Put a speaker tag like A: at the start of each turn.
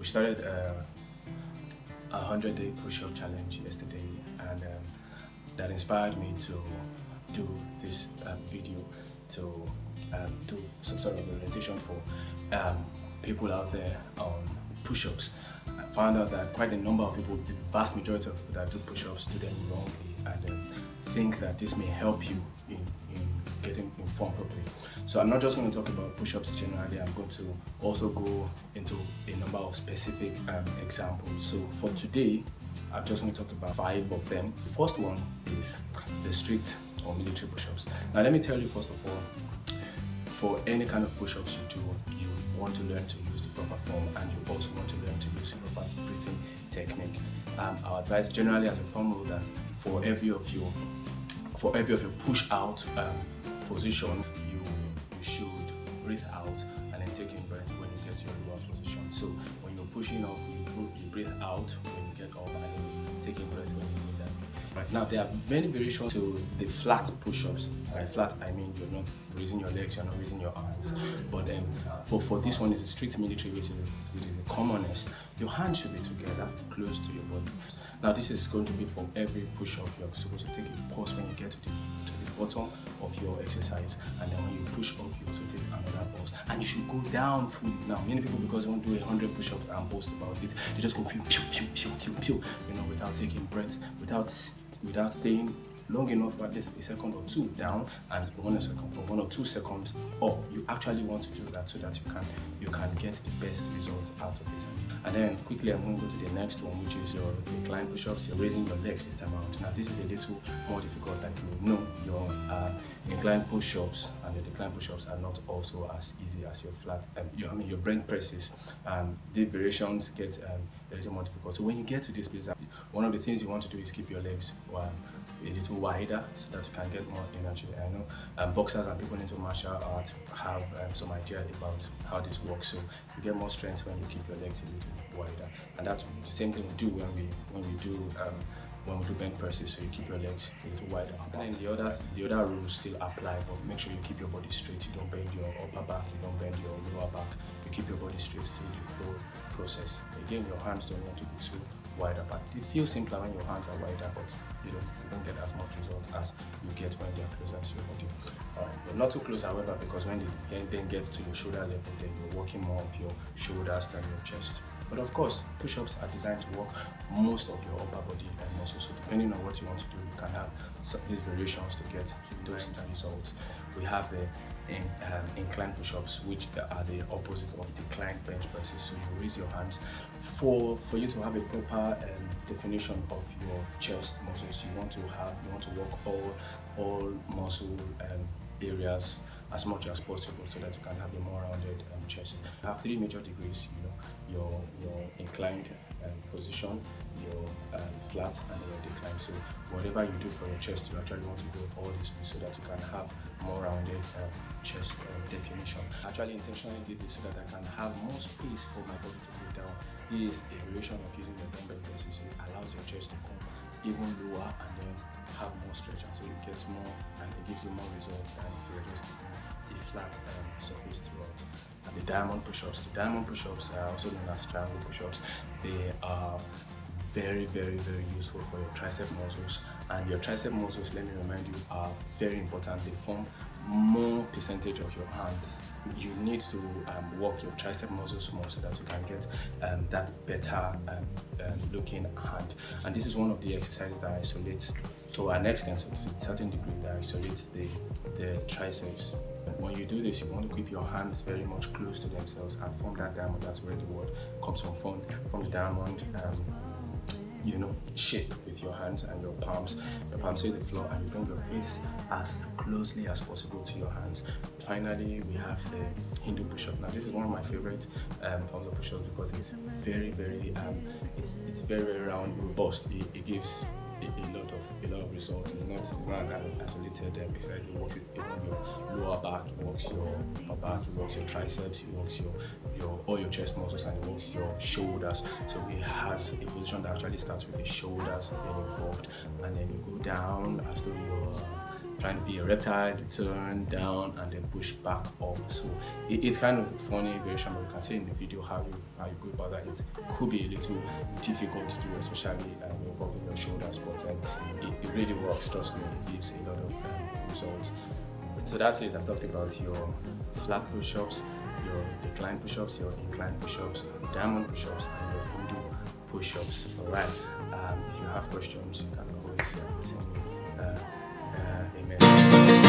A: We started a 100-day push-up challenge yesterday, and that inspired me to do this video to do some sort of orientation for people out there on push-ups. I found out that quite a number of people, the vast majority of people that do push-ups, do them wrongly, and think that this may help you in getting informed properly. So I'm not just going to talk about push-ups generally, I'm going to also go into a number of specific examples. So for today, I'm just going to talk about 5 of them. The first one is the strict or military push-ups. Now let me tell you, first of all, for any kind of push-ups you do, you want to learn to use the proper form, and you also want to learn to use the proper breathing technique. Our advice generally as a form rule that for every of your push out position, you should breathe out and then take in breath when you get to your lower position. So when you're pushing up, you breathe out when you get up, and then you take in breath when you go down. Right now, there are many variations to the flat push-ups. By flat, I mean you're not raising your legs, you're not raising your arms. But for this one, is a strict military, which is the commonest. Your hands should be together, close to your body. Now, this is going to be for every push-up. You're supposed to take a pause when you get to the bottom of your exercise, and then when you push up, you also take another pause, and you should go down fully. Now, many people, because they won't do 100 push-ups and boast about it, they just go pew pew pew pew pew pew, without taking breaths, without staying long enough, at least a second or two down, and 1 or 2 seconds up. You actually want to do that so that you can get the best results out of this. And then quickly, I'm going to go to the next one, which is your incline push-ups. You're raising your legs this time around. Now this is a little more difficult. Like you know, your incline push-ups and your decline push-ups are not also as easy as your flat. Your bench presses. The variations get a little more difficult. So when you get to this place, one of the things you want to do is keep your legs a little wider so that you can get more energy. I know boxers and people into martial arts have some idea about how this works. So you get more strength when you keep your legs a little wider, and that's the same thing we do when we do bench presses. So you keep your legs a little wider. And then the other rules still apply, but make sure you keep your body straight. You don't bend your upper back, you don't bend your lower back. You keep your body straight through the whole process. Again, your hands don't want to be too wide apart. It feels simpler when your hands are wider, but you don't get as much result as you get when they're closer to your body. But not too close, however, because when they then get to your shoulder level, then you're working more of your shoulders than your chest. But of course, push-ups are designed to work most of your upper body and muscles. So depending on what you want to do, you can have these variations to get those results. We have the incline push-ups, which are the opposite of decline bench presses. So you raise your hands. For you to have a proper definition of your chest muscles, you want to work all muscle areas as much as possible so that you can have a more rounded chest. You have 3 major degrees, your inclined position, your flat, and your decline. So whatever you do for your chest, you actually want to do all this so that you can have more rounded chest definition. I actually intentionally did this so that I can have more space for my body to go down. This is a variation of using the dumbbell presses. So it allows your chest to come even lower and then have more stretch, and so it gets more and it gives you more results than if you're just keeping a flat surface throughout. And the diamond push-ups. The diamond push-ups are also known as triangle push-ups. They are very, very, very useful for your tricep muscles, and your tricep muscles, let me remind you, are very important. They form more percentage of your hands. You need to work your tricep muscles more so that you can get that better looking hand. And this is one of the exercises that isolates, to an extent, so to a certain degree, that isolates the triceps. When you do this, you want to keep your hands very much close to themselves and form that diamond. That's where the word comes from the diamond shape with your hands and your palms. Your palms hit the floor, and you bring your face as closely as possible to your hands. Finally, we have the Hindu push-up. Now this is one of my favorite forms of push-ups because it's very, very it's very round, robust. It gives a lot of results. It's not an isolated exercise. It works your lower back, it works your upper back, it works your triceps, it works all your chest muscles, and it works your shoulders. So it has a position that actually starts with the shoulders being involved, and then you go down as though trying to be a reptile, turn down and then push back up. So it's kind of a funny version, but you can see in the video how you go about that. It could be a little difficult to do, especially involving your shoulders, but it really works. Trust me, it gives a lot of results. So that's it. I've talked about your flat push-ups, your decline push-ups, your incline push-ups, diamond push-ups, and your Hindu push-ups. Alright. If you have questions, you can always send me a message.